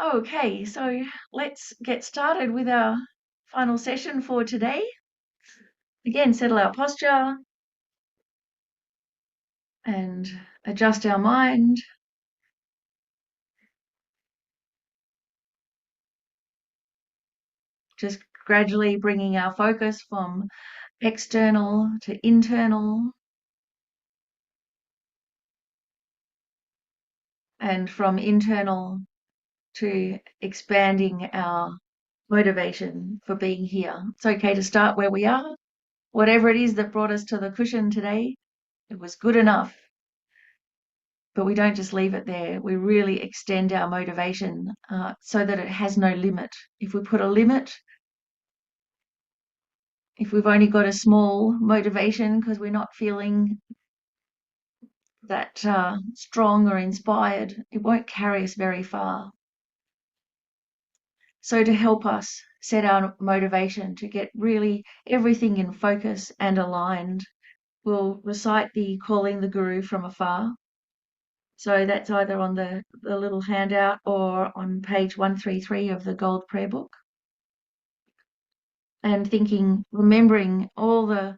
Okay, so let's get started with our final session for today. Again, settle our posture and adjust our mind. Just gradually bringing our focus from external to internal and from internal to expanding our motivation for being here. It's okay to start where we are. Whatever it is that brought us to the cushion today, it was good enough. But we don't just leave it there. We really extend our motivation so that it has no limit. If we put a limit, if we've only got a small motivation because we're not feeling that strong or inspired, it won't carry us very far. So to help us set our motivation to get really everything in focus and aligned, we'll recite the Calling the Guru from Afar. So that's either on the little handout or on page 133 of the Gold Prayer Book. And thinking, remembering all the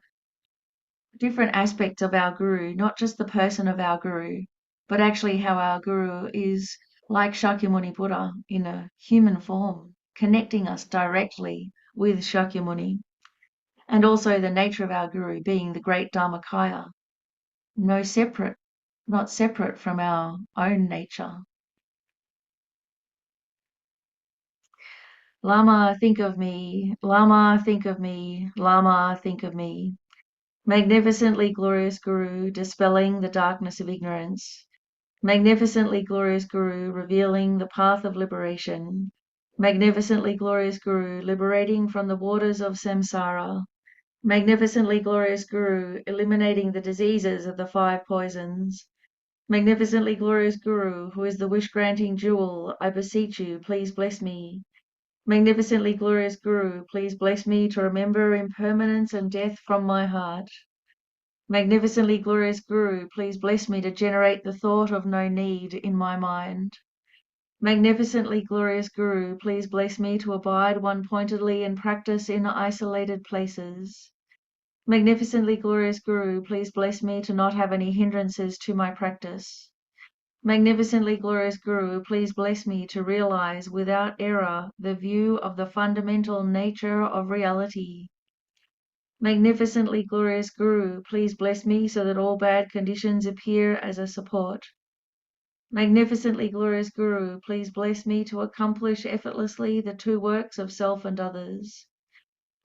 different aspects of our Guru, not just the person of our Guru, but actually how our Guru is like Shakyamuni Buddha in a human form, connecting us directly with Shakyamuni. And also the nature of our Guru being the great Dharmakaya, not separate from our own nature. Lama, think of me. Lama, think of me. Lama, think of me. Magnificently glorious Guru, dispelling the darkness of ignorance. Magnificently glorious Guru, revealing the path of liberation. Magnificently glorious Guru, liberating from the waters of samsara. Magnificently glorious Guru, eliminating the diseases of the 5 poisons. Magnificently glorious Guru, who is the wish-granting jewel, I beseech you, please bless me. Magnificently glorious Guru, please bless me to remember impermanence and death from my heart. Magnificently glorious Guru, please bless me to generate the thought of no need in my mind. Magnificently glorious Guru, please bless me to abide one-pointedly and practice in isolated places. Magnificently glorious Guru, please bless me to not have any hindrances to my practice. Magnificently glorious Guru, please bless me to realize without error the view of the fundamental nature of reality. Magnificently glorious Guru, please bless me so that all bad conditions appear as a support. Magnificently glorious Guru, please bless me to accomplish effortlessly the 2 works of self and others.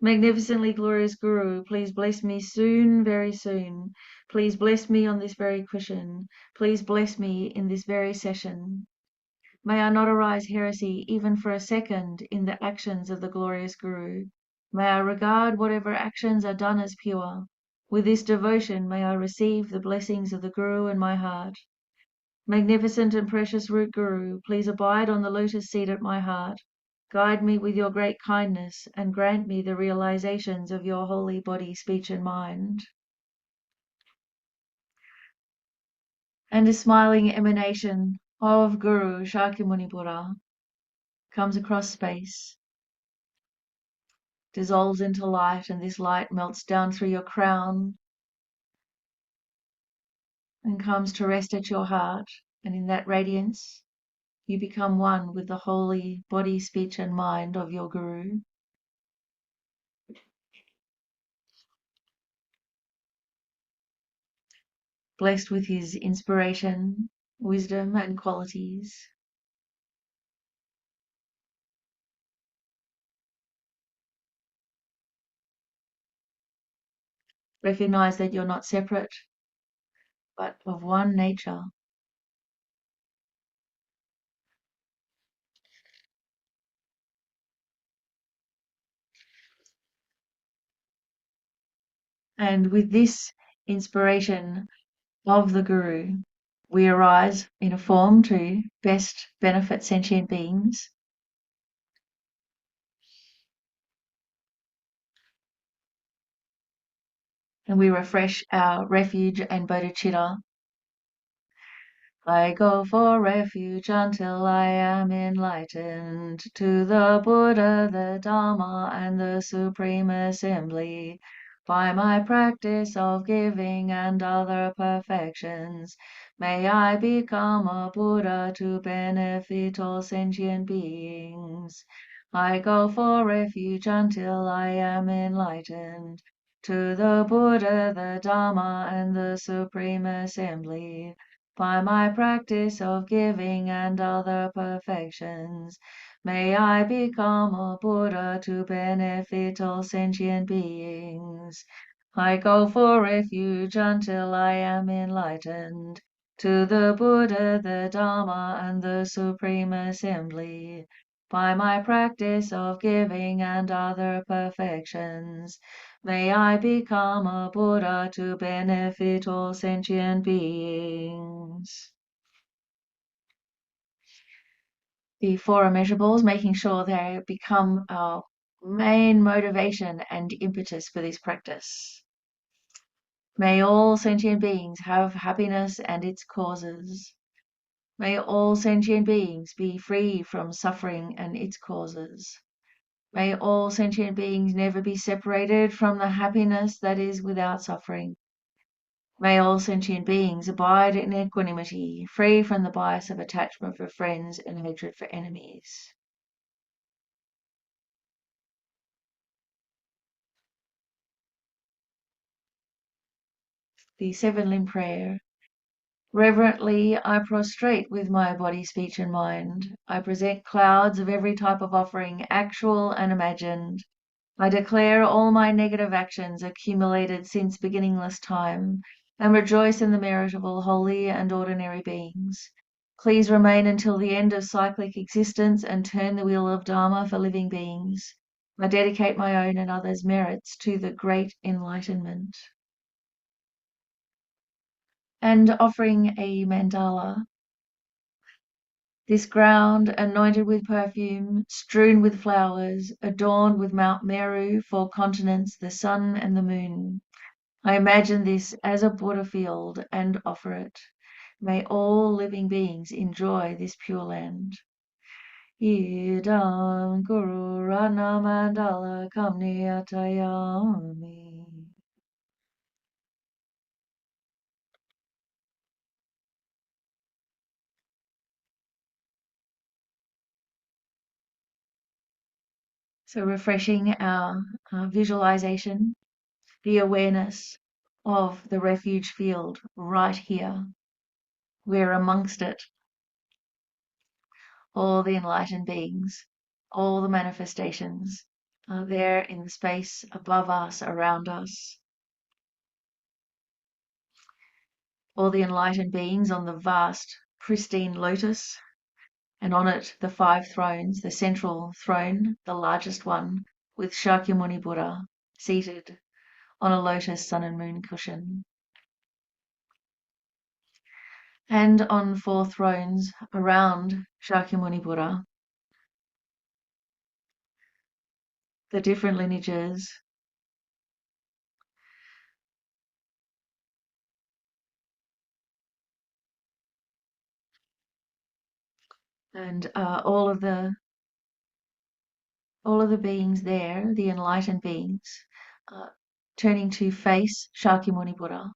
Magnificently glorious Guru, please bless me soon, very soon. Please bless me on this very cushion. Please bless me in this very session. May I not arise heresy even for a second in the actions of the glorious Guru. May I regard whatever actions are done as pure. With this devotion may I receive the blessings of the Guru in my heart. Magnificent and precious root Guru, please abide on the lotus seat at my heart. Guide me with your great kindness and grant me the realizations of your holy body, speech and mind. And a smiling emanation of Guru Shakyamuni Buddha comes across space, dissolves into light, and this light melts down through your crown and comes to rest at your heart. And in that radiance, you become one with the holy body, speech and mind of your Guru. Blessed with his inspiration, wisdom and qualities. Recognize that you're not separate, but of one nature. And with this inspiration of the Guru, we arise in a form to best benefit sentient beings. And we refresh our refuge and bodhicitta I go for refuge until I am enlightened to the Buddha, the Dharma, and the Supreme Assembly. By my practice of giving and other perfections, may I become a Buddha to benefit all sentient beings. I go for refuge until I am enlightened to the Buddha, the Dharma, and the Supreme Assembly. By my practice of giving and other perfections, may I become a Buddha to benefit all sentient beings. I go for refuge until I am enlightened to the Buddha, the Dharma, and the Supreme Assembly. By my practice of giving and other perfections, may I become a Buddha to benefit all sentient beings. The four immeasurables, making sure they become our main motivation and impetus for this practice. May all sentient beings have happiness and its causes. May all sentient beings be free from suffering and its causes. May all sentient beings never be separated from the happiness that is without suffering. May all sentient beings abide in equanimity, free from the bias of attachment for friends and hatred for enemies. The seven-limb prayer. Reverently, I prostrate with my body, speech, and mind. I present clouds of every type of offering, actual and imagined. I declare all my negative actions accumulated since beginningless time, and rejoice in the merit of all holy and ordinary beings. Please remain until the end of cyclic existence and turn the wheel of Dharma for living beings. I dedicate my own and others' merits to the great enlightenment. And offering a mandala. This ground, anointed with perfume, strewn with flowers, adorned with Mount Meru, four continents, the sun and the moon. I imagine this as a Buddha field and offer it. May all living beings enjoy this pure land. Idam Guru Ratna Mandala Kamniyatayami. So refreshing our visualization, the awareness of the refuge field right here. We're amongst it, all the enlightened beings, all the manifestations are there in the space above us, around us. All the enlightened beings on the vast, pristine lotus, and on it the five thrones, the central throne, the largest one, with Shakyamuni Buddha seated on a lotus sun and moon cushion. And on four thrones around Shakyamuni Buddha, the different lineages, and all of the beings there, the enlightened beings, turning to face Shakyamuni Buddha.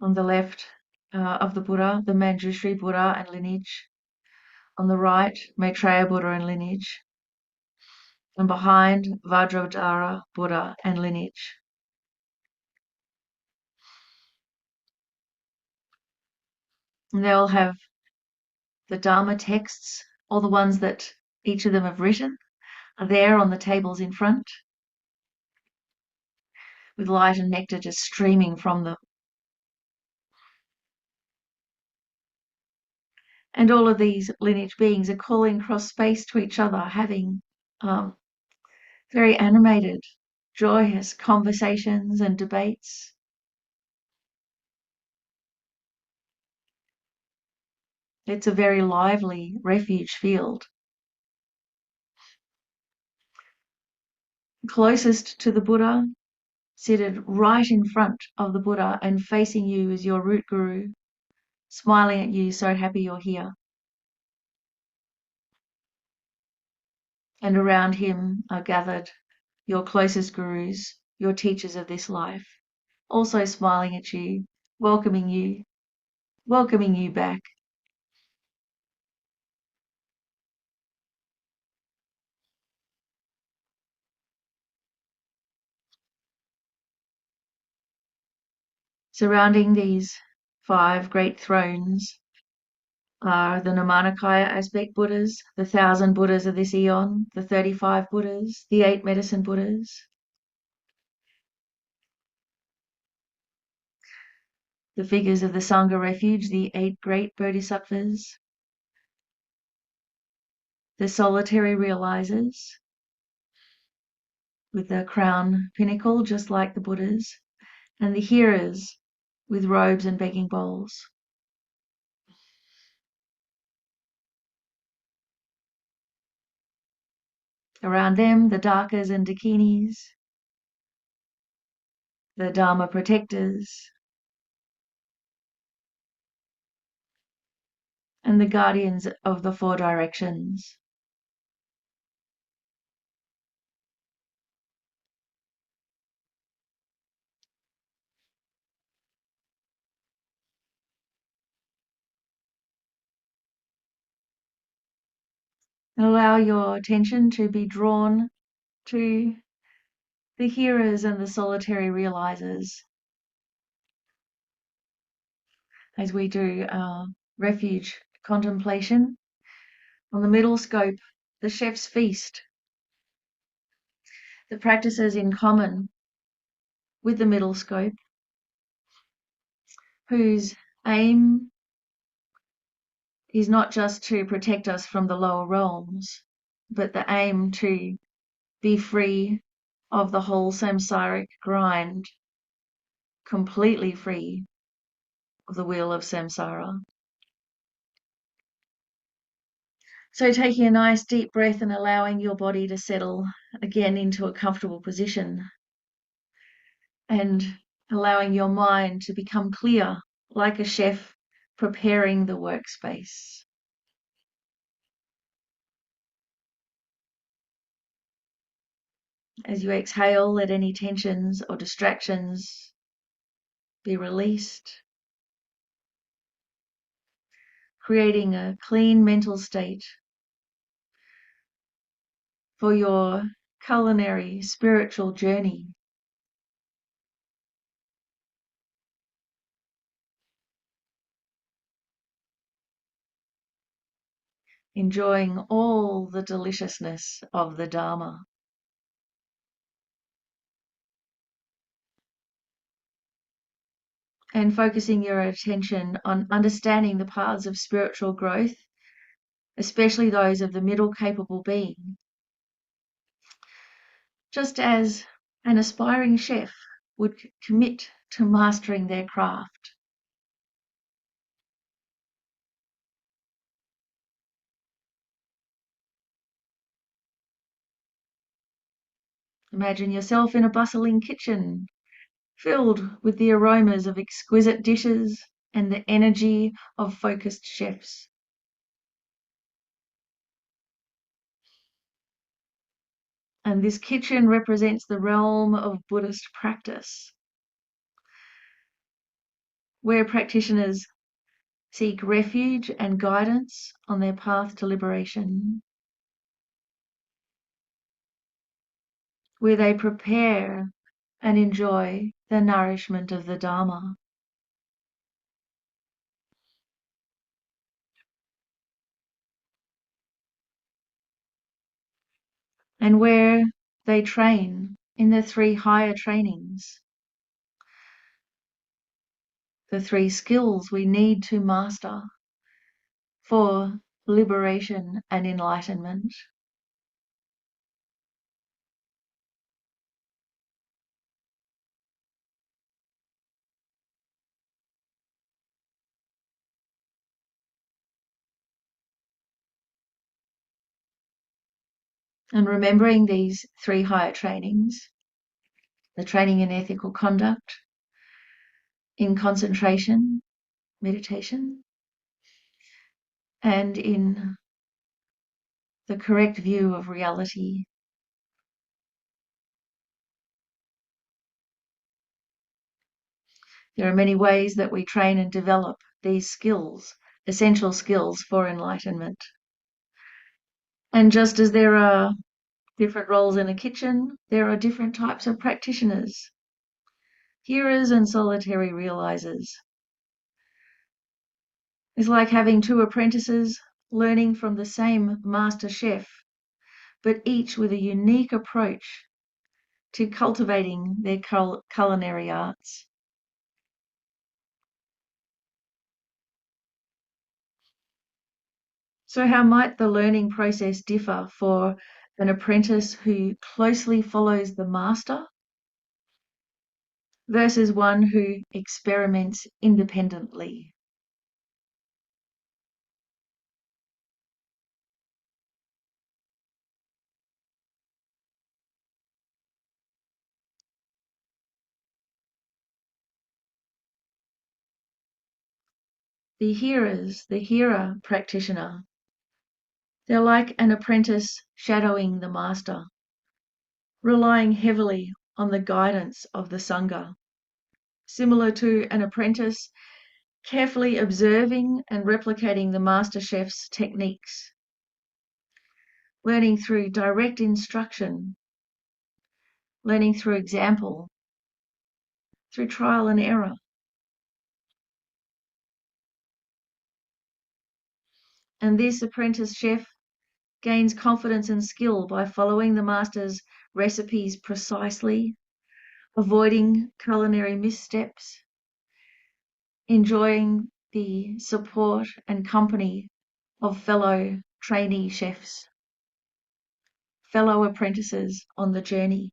On the left of the Buddha, the Manjushri Buddha and lineage. On the right, Maitreya Buddha and lineage. And behind, Vajradhara Buddha and lineage. And they all have the Dharma texts, all the ones that each of them have written, are there on the tables in front, with light and nectar just streaming from them. And all of these lineage beings are calling across space to each other, having very animated, joyous conversations and debates. It's a very lively refuge field. closest to the Buddha, seated right in front of the Buddha and facing you is your root guru, smiling at you, so happy you're here. And around him are gathered your closest gurus, your teachers of this life, also smiling at you, welcoming you back. Surrounding these 5 great thrones are the Nirmanakaya aspect Buddhas, the 1,000 Buddhas of this eon, the 35 Buddhas, the 8 medicine Buddhas, the figures of the Sangha refuge, the 8 great Bodhisattvas, the solitary realizers with the crown pinnacle, just like the Buddhas, and the hearers with robes and begging bowls. Around them, the Dakas and Dakinis, the Dharma protectors, and the guardians of the 4 directions. And allow your attention to be drawn to the hearers and the solitary realizers as we do our refuge contemplation. On the middle scope, the chef's feast, the practices in common with the middle scope, whose aim is not just to protect us from the lower realms, but the aim to be free of the whole samsaric grind, completely free of the wheel of samsara. So taking a nice deep breath and allowing your body to settle again into a comfortable position and allowing your mind to become clear like a chef preparing the workspace. As you exhale, let any tensions or distractions be released, creating a clean mental state for your culinary spiritual journey. Enjoying all the deliciousness of the Dharma. And focusing your attention on understanding the paths of spiritual growth, especially those of the middle capable being. Just as an aspiring chef would commit to mastering their craft. Imagine yourself in a bustling kitchen, filled with the aromas of exquisite dishes and the energy of focused chefs. And this kitchen represents the realm of Buddhist practice, where practitioners seek refuge and guidance on their path to liberation, where they prepare and enjoy the nourishment of the Dharma. And where they train in the 3 higher trainings, the 3 skills we need to master for liberation and enlightenment. And remembering these 3 higher trainings, the training in ethical conduct, in concentration, meditation, and in the correct view of reality. There are many ways that we train and develop these skills, essential skills for enlightenment. And just as there are different roles in a kitchen, there are different types of practitioners, hearers and solitary realizers. It's like having 2 apprentices learning from the same master chef, but each with a unique approach to cultivating their culinary arts. So how might the learning process differ for an apprentice who closely follows the master versus one who experiments independently? The hearer practitioner, they're like an apprentice shadowing the master, relying heavily on the guidance of the Sangha, similar to an apprentice carefully observing and replicating the master chef's techniques, learning through direct instruction, learning through example, through trial and error. And this apprentice chef gains confidence and skill by following the master's recipes precisely, avoiding culinary missteps, enjoying the support and company of fellow trainee chefs, fellow apprentices on the journey.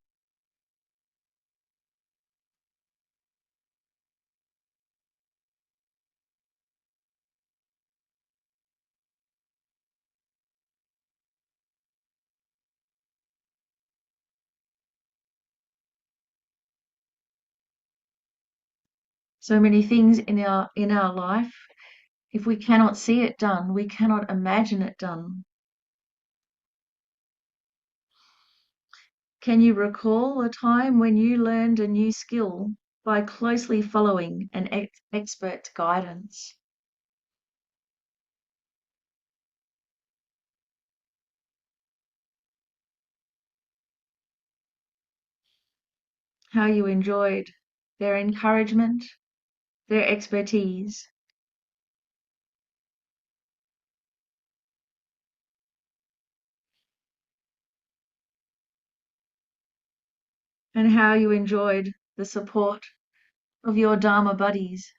So many things in our life, if we cannot see it done, we cannot imagine it done. Can you recall a time when you learned a new skill by closely following an expert guidance? How you enjoyed their encouragement, their expertise, and how you enjoyed the support of your Dharma buddies,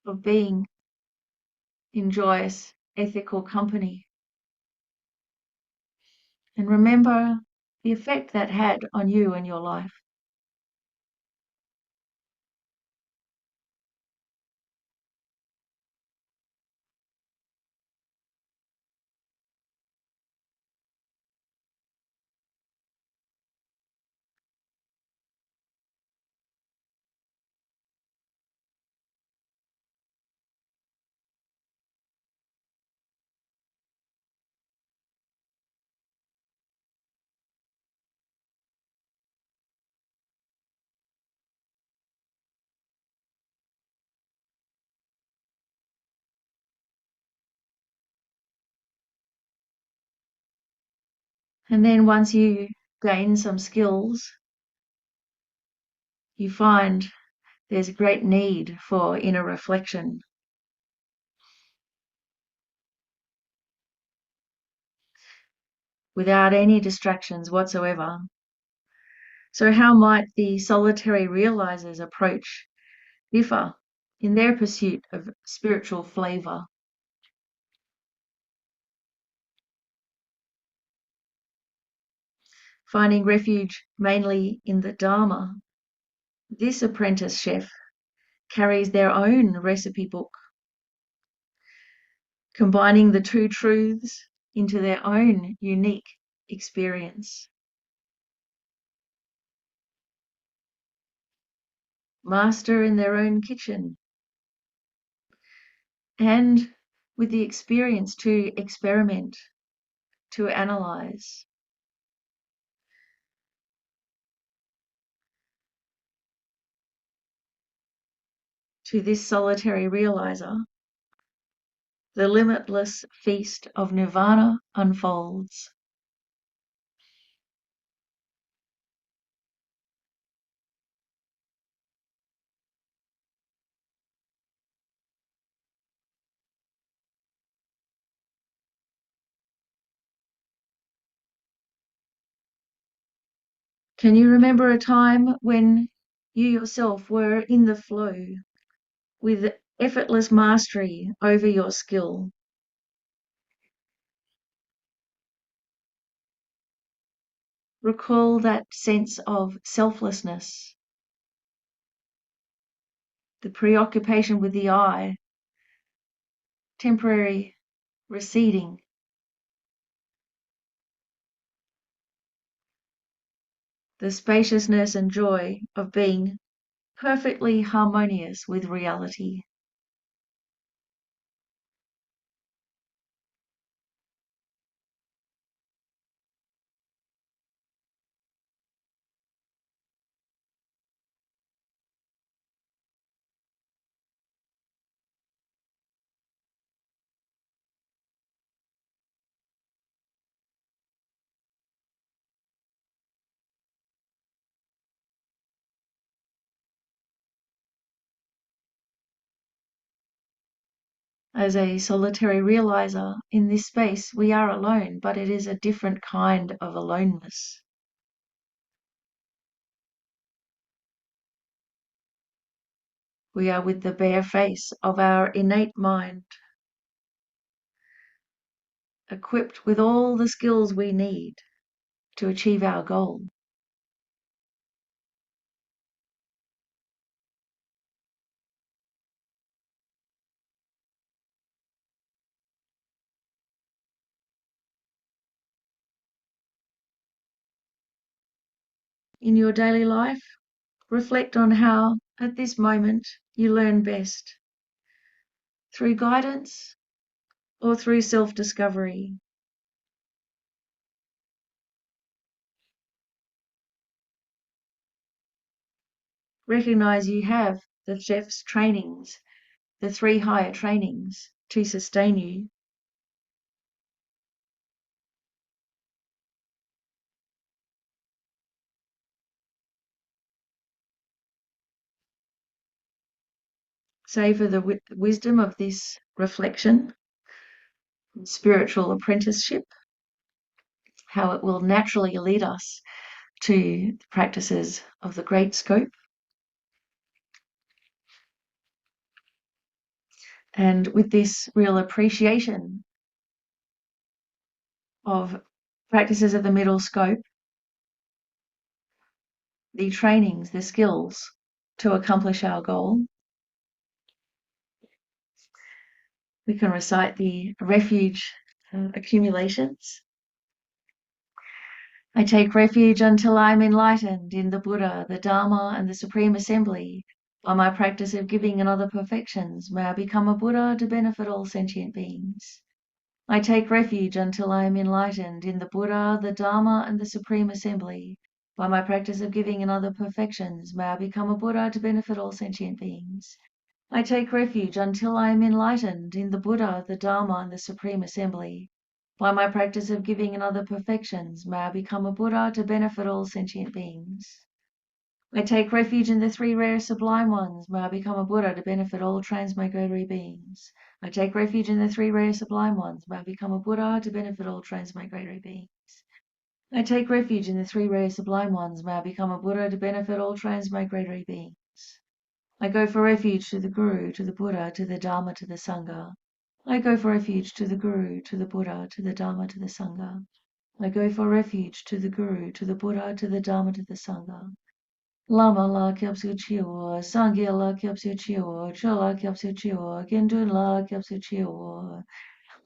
of being in joyous, ethical company. And remember the effect that had on you and your life. And then once you gain some skills, you find there's a great need for inner reflection. Without any distractions whatsoever. So how might the solitary realizers approach differ in their pursuit of spiritual flavor? Finding refuge mainly in the Dharma, this apprentice chef carries their own recipe book, combining the two truths into their own unique experience. Master in their own kitchen, and with the experience to experiment, to analyze. To this solitary realizer, the limitless feast of nirvana unfolds. Can you remember a time when you yourself were in the flow with effortless mastery over your skill? Recall that sense of selflessness, the preoccupation with the I, temporary receding, the spaciousness and joy of being perfectly harmonious with reality. As a solitary realizer, in this space we are alone, but it is a different kind of aloneness. We are with the bare face of our innate mind, equipped with all the skills we need to achieve our goal. In your daily life, reflect on how, at this moment, you learn best, through guidance or through self-discovery. Recognize you have the chef's trainings, the 3 higher trainings to sustain you. Savor the wisdom of this reflection, spiritual apprenticeship, how it will naturally lead us to the practices of the great scope. And with this real appreciation of practices of the middle scope, the trainings, the skills to accomplish our goal, we can recite the refuge accumulations. I take refuge until I am enlightened in the Buddha, the Dharma, and the Supreme Assembly. By my practice of giving and other perfections, may I become a Buddha to benefit all sentient beings. I take refuge until I am enlightened in the Buddha, the Dharma, and the Supreme Assembly. By my practice of giving and other perfections, may I become a Buddha to benefit all sentient beings. I take refuge until I am enlightened in the Buddha, the Dharma, and the Supreme Assembly. By my practice of giving and other perfections, may I become a Buddha to benefit all sentient beings. I take refuge in the 3 rare sublime ones. May I become a Buddha to benefit all transmigratory beings. I take refuge in the 3 rare sublime ones. May I become a Buddha to benefit all transmigratory beings. I take refuge in the 3 rare sublime ones. May I become a Buddha to benefit all transmigratory beings. I go for refuge to the Guru, to the Buddha, to the Dharma, to the Sangha. I go for refuge to the Guru, to the Buddha, to the Dharma, to the Sangha. I go for refuge to the Guru, to the Buddha, to the Dharma, to the Sangha. Lama la kyapsu chiwa, Sangya la kyapsu chiwa, Chola kyapsu chiwa, Gendun la kyapsu chiwa.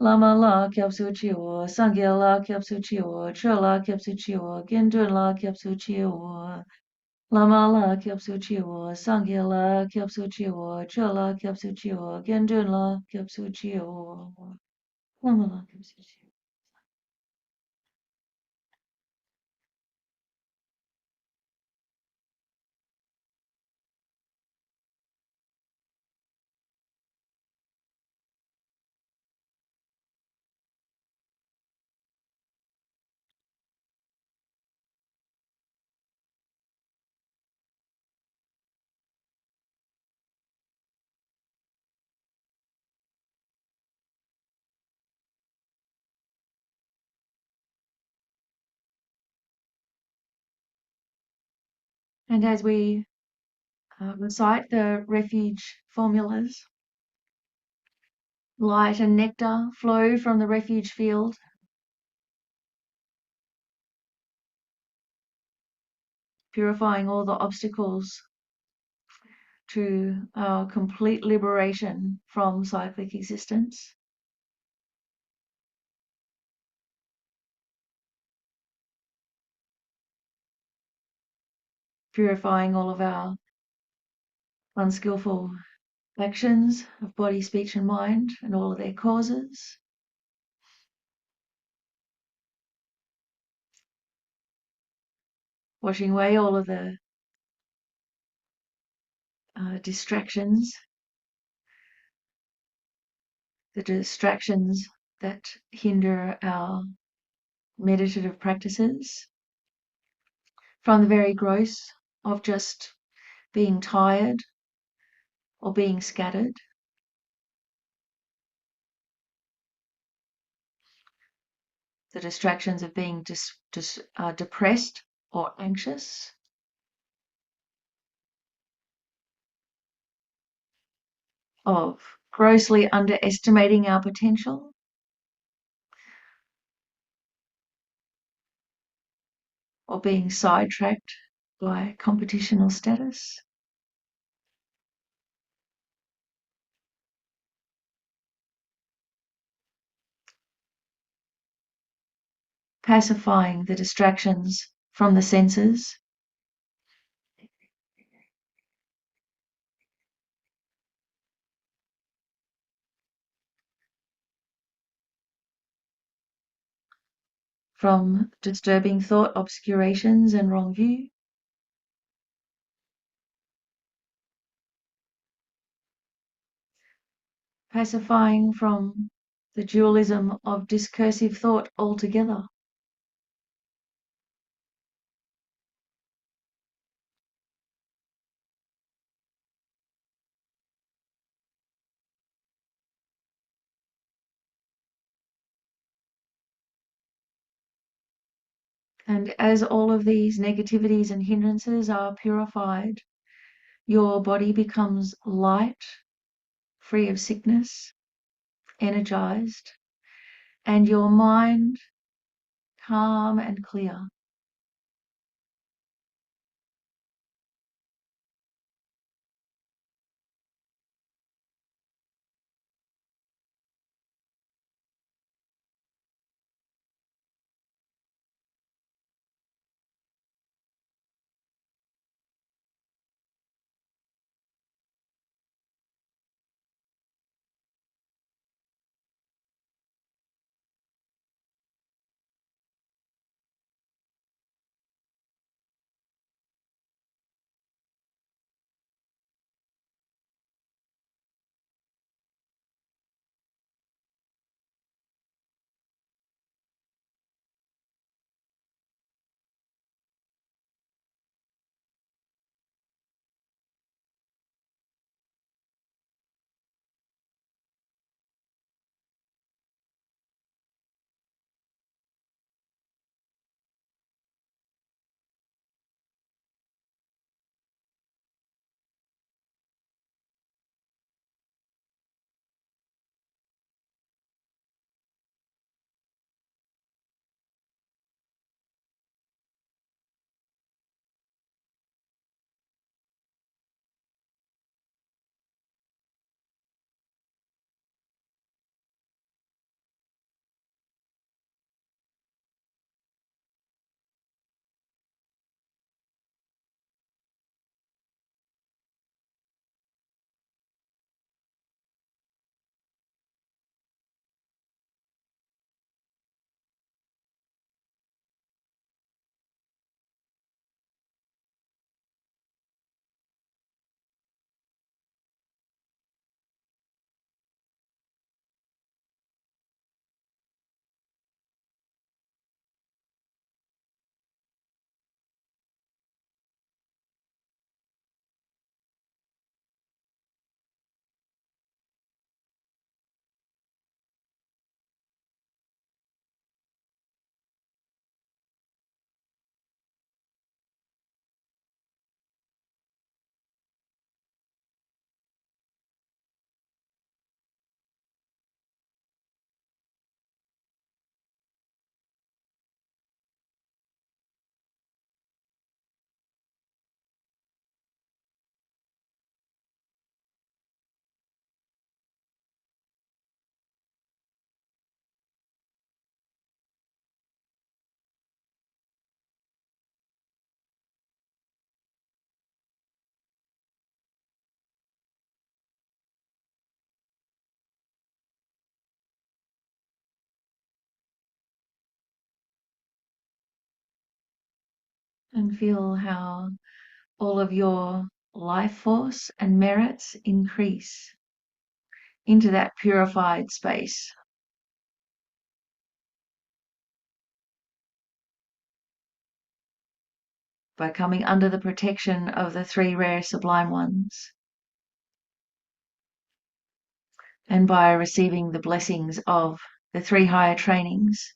Lama la kyapsu chiwa, Sangya la kyapsu chiwa, Chola kyapsu chiwa, Gendun la kyapsu chiwa. Lama la kyapsu chiwa, Sangya la kyapsu chiwa, Chola kyapsu chiwa, Gendun la kyapsu chiwa. Lama la kyapsu chiwa. And as we recite the refuge formulas, light and nectar flow from the refuge field, purifying all the obstacles to our complete liberation from cyclic existence. Purifying all of our unskillful actions of body, speech, and mind, and all of their causes. Washing away all of the distractions that hinder our meditative practices, from the very gross of just being tired or being scattered, the distractions of being depressed or anxious, of grossly underestimating our potential, or being sidetracked by competitional status. Pacifying the distractions from the senses, from disturbing thought obscurations and wrong view, pacifying from the dualism of discursive thought altogether. And as all of these negativities and hindrances are purified, your body becomes light, free of sickness, energized, and your mind calm and clear. And feel how all of your life force and merits increase into that purified space by coming under the protection of the three rare sublime ones and by receiving the blessings of the three higher trainings.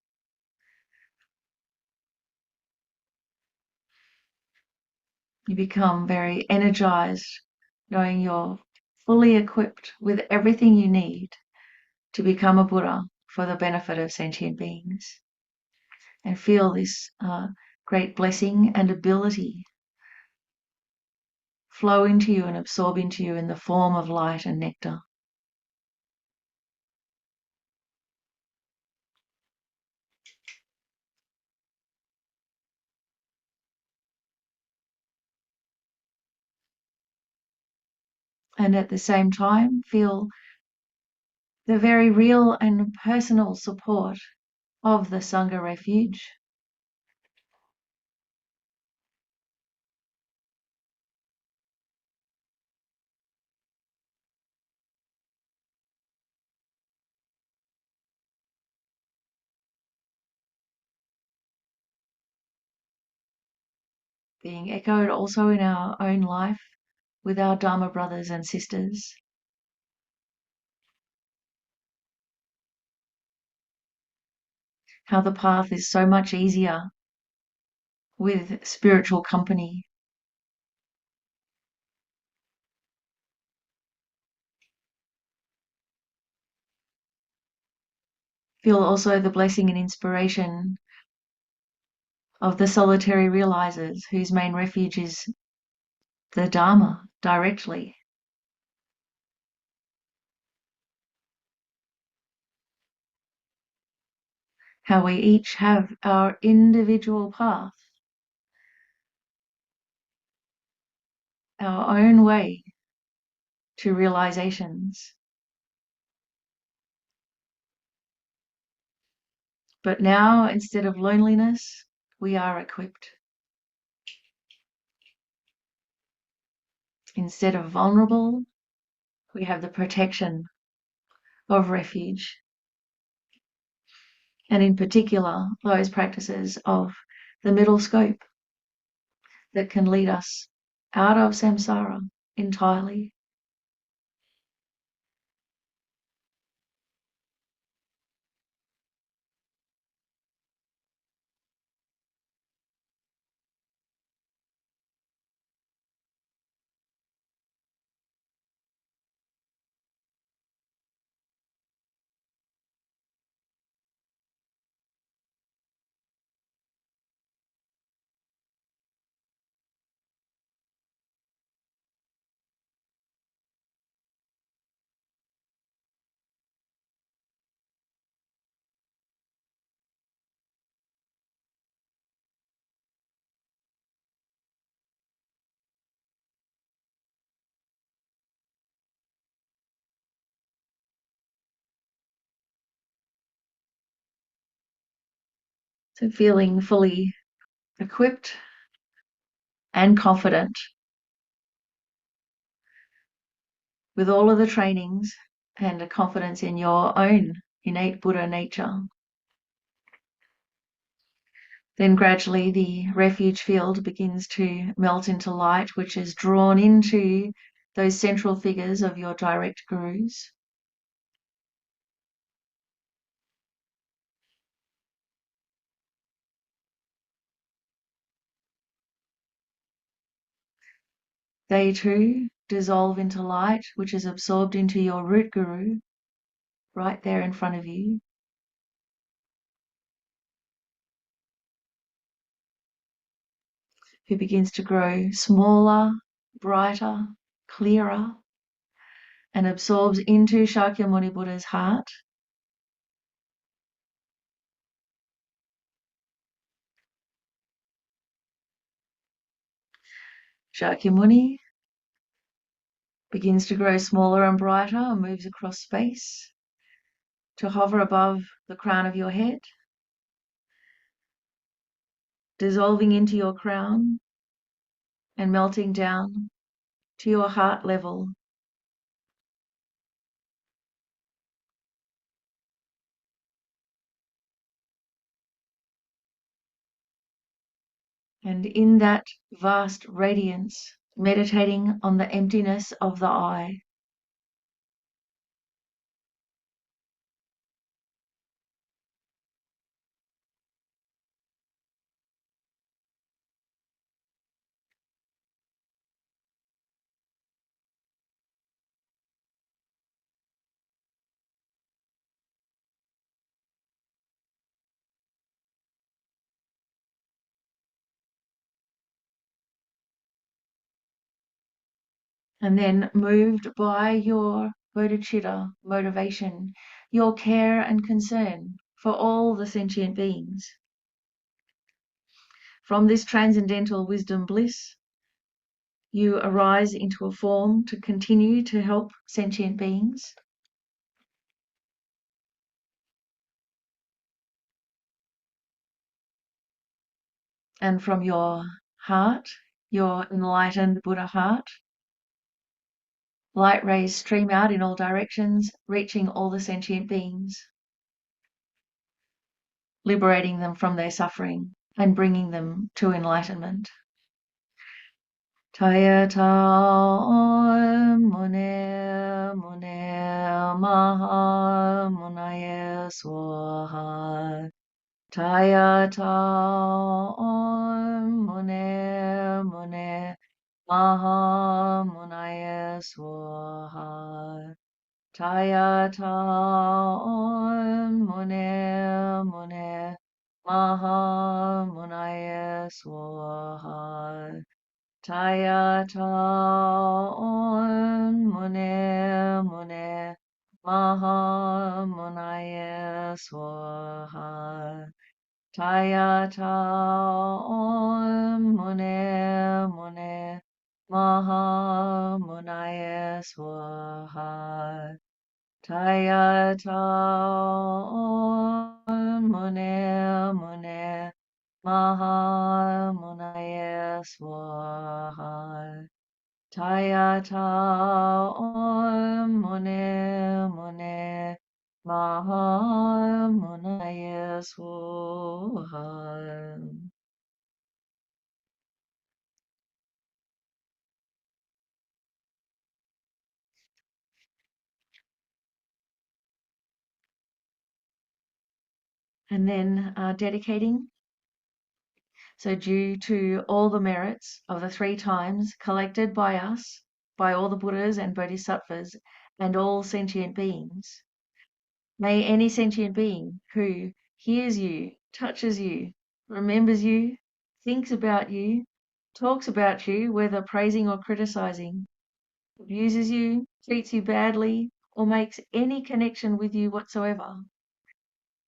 You become very energized, knowing you're fully equipped with everything you need to become a Buddha for the benefit of sentient beings, and feel this great blessing and ability flow into you and absorb into you in the form of light and nectar. And at the same time, feel the very real and personal support of the Sangha Refuge. Being echoed also in our own life with our Dharma brothers and sisters. How the path is so much easier with spiritual company. Feel also the blessing and inspiration of the solitary realizers whose main refuge is the Dharma directly. How we each have our individual path, our own way to realizations. But now, instead of loneliness, we are equipped. Instead of vulnerable, we have the protection of refuge. And in particular, those practices of the middle scope that can lead us out of samsara entirely. So feeling fully equipped and confident with all of the trainings and a confidence in your own innate Buddha nature. Then gradually the refuge field begins to melt into light, which is drawn into those central figures of your direct gurus. They too dissolve into light, which is absorbed into your root guru right there in front of you. Who begins to grow smaller, brighter, clearer, and absorbs into Shakyamuni Buddha's heart. Shakyamuni begins to grow smaller and brighter and moves across space to hover above the crown of your head. dissolving into your crown and melting down to your heart level. And in that vast radiance, meditating on the emptiness of the I. And then moved by your bodhicitta motivation, your care and concern for all the sentient beings. From this transcendental wisdom bliss, you arise into a form to continue to help sentient beings. And from your heart, your enlightened Buddha heart, light rays stream out in all directions, reaching all the sentient beings, liberating them from their suffering and bringing them to enlightenment. Taya ta mune mune maha munaya swaha. Taya ta mune mune maha munaya swaha. Taya ta mune mune maha munaya swaha. Taya ta mune mune maha munaya swaha. Taya ta mune mune maha munaya swaha. Taya ta mune mune maha munaya swaha. Taya ta mune mune maha munaya swaha. And then dedicating. So due to all the merits of the 3 times collected by us, by all the Buddhas and Bodhisattvas and all sentient beings, may any sentient being who hears you, touches you, remembers you, thinks about you, talks about you, whether praising or criticizing, abuses you, treats you badly, or makes any connection with you whatsoever,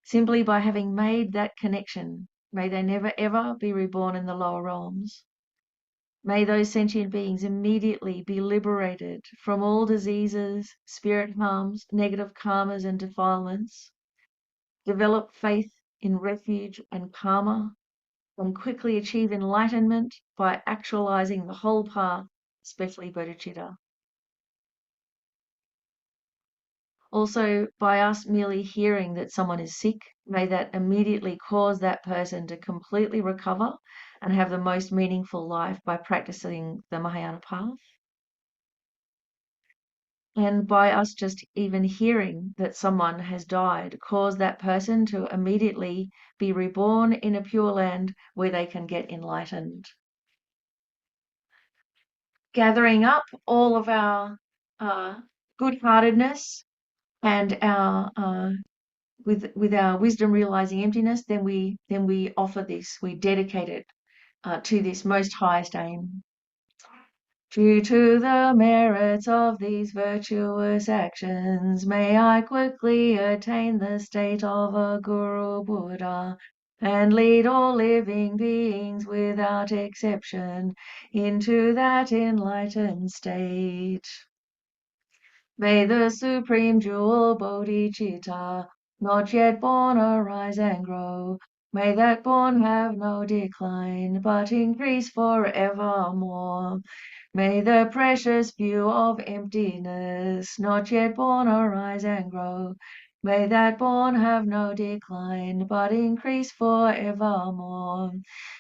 simply by having made that connection, may they never ever be reborn in the lower realms. May those sentient beings immediately be liberated from all diseases, spirit harms, negative karmas and defilements, develop faith in refuge and karma, and quickly achieve enlightenment by actualizing the whole path, especially bodhicitta. Also, by us merely hearing that someone is sick, may that immediately cause that person to completely recover and have the most meaningful life by practicing the Mahayana path. And by us just even hearing that someone has died, cause that person to immediately be reborn in a pure land where they can get enlightened. Gathering up all of our good-heartedness and our with our wisdom realizing emptiness, then we offer this, we dedicate it to this most highest aim. Due to the merits of these virtuous actions, may I quickly attain the state of a Guru Buddha and lead all living beings without exception into that enlightened state. May the supreme jewel bodhicitta, not yet born, arise and grow. May that born have no decline, but increase for evermore. May the precious view of emptiness, not yet born, arise and grow. May that born have no decline, but increase for evermore.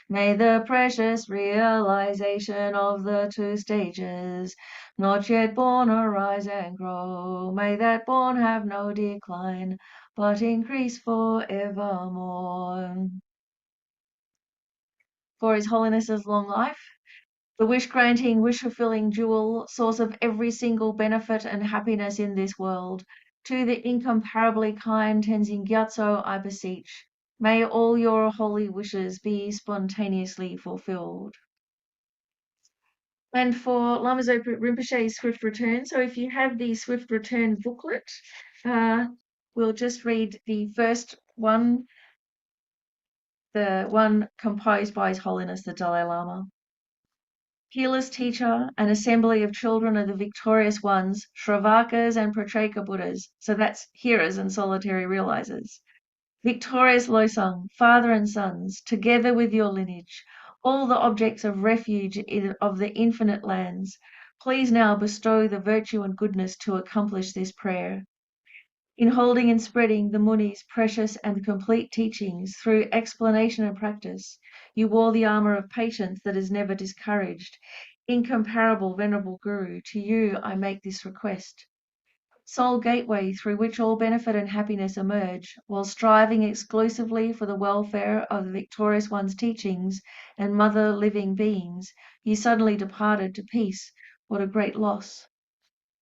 May the precious realization of the two stages, not yet born, arise and grow. May that born have no decline, but increase for evermore. For His Holiness's long life, the wish-granting, wish-fulfilling jewel, source of every single benefit and happiness in this world, to the incomparably kind Tenzin Gyatso I beseech, may all your holy wishes be spontaneously fulfilled. And for Lama Zopa Rinpoche's Swift Return, so if you have the Swift Return booklet, we'll just read the first one, the one composed by His Holiness the Dalai Lama. Peerless teacher, an assembly of children of the victorious ones, Shravakas and Pratreka Buddhas, so that's hearers and solitary realizers. Victorious Losang, father and sons, together with your lineage, all the objects of refuge of the infinite lands, please now bestow the virtue and goodness to accomplish this prayer. In holding and spreading the Muni's precious and complete teachings through explanation and practice, you wore the armor of patience that is never discouraged. Incomparable Venerable Guru, to you I make this request. Sole gateway through which all benefit and happiness emerge, while striving exclusively for the welfare of the victorious one's teachings and mother living beings, you suddenly departed to peace. What a great loss!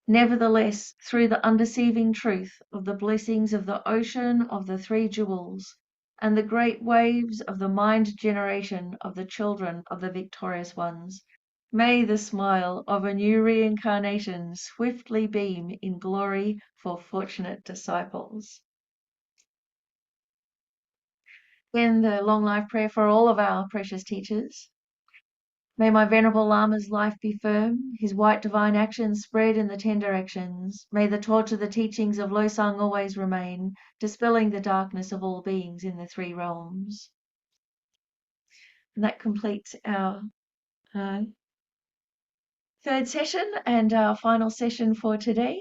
Nevertheless, through the undeceiving truth of the blessings of the ocean of the three jewels, and the great waves of the mind generation of the children of the victorious ones, may the smile of a new reincarnation swiftly beam in glory for fortunate disciples. Then the long life prayer for all of our precious teachers. May my Venerable Lama's life be firm, his white divine actions spread in the 10 directions. May the torch of the teachings of Losang always remain, dispelling the darkness of all beings in the 3 realms. And that completes our third session and our final session for today.